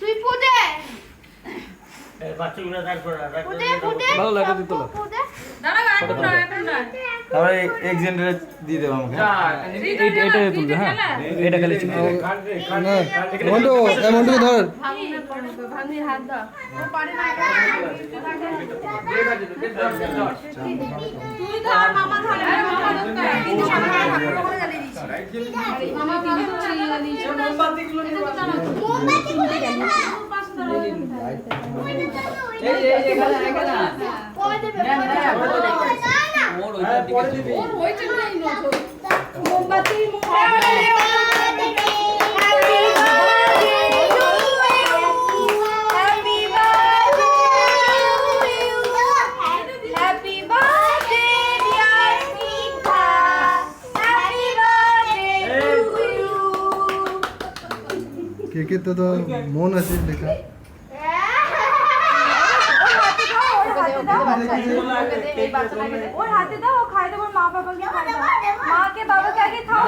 তুই ফুদে বাচ্চাগুলো দাঁড় করা ফুদে ফুদে ভালো লাগে দিতে তো ফুদে দাঁড়া এখন না এখন না তারপরে এক জেনারেট দিয়ে দেবো আমাকে এটা তুলবে হ্যাঁ এটা খালি না মন্টু এই মন্টুকে ধর ভাঙি হাত দাও ও পারে না তুই ধর মামা ধরে মামা ধরে কিন্তু সামনে ঠাকুর জ্বালিয়ে দিস মামা কিন্তু জ্বালিয়ে দিস মোমবাতিগুলো নিয়ে মোমবাতিগুলো জ্বালিয়ে এই এখানে এখানে কই দেবে না ওর ওইটার দিকে দিবি ওর ওইটা নেই না মোমবাতি কে তো মন আছে লেখা ওর হাতে দাও ও খাই দেবো মা বাবাকে খাই দাও মাকে বাবাকে আগে খাও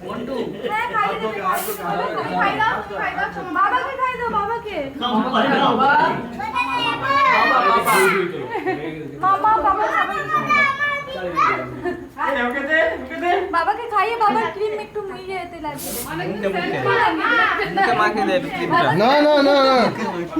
মন্টু হ্যাঁ খাই দেবে তুমি খাই দাও বাবাকে খাই দাও বাবাকে মামা বাবা বাবাকে খাইয়ে বাবার ক্রিম একটু মিলিয়ে যেতে লাগবে মুখে মাখিয়ে দেয় ক্রিমটা না না না না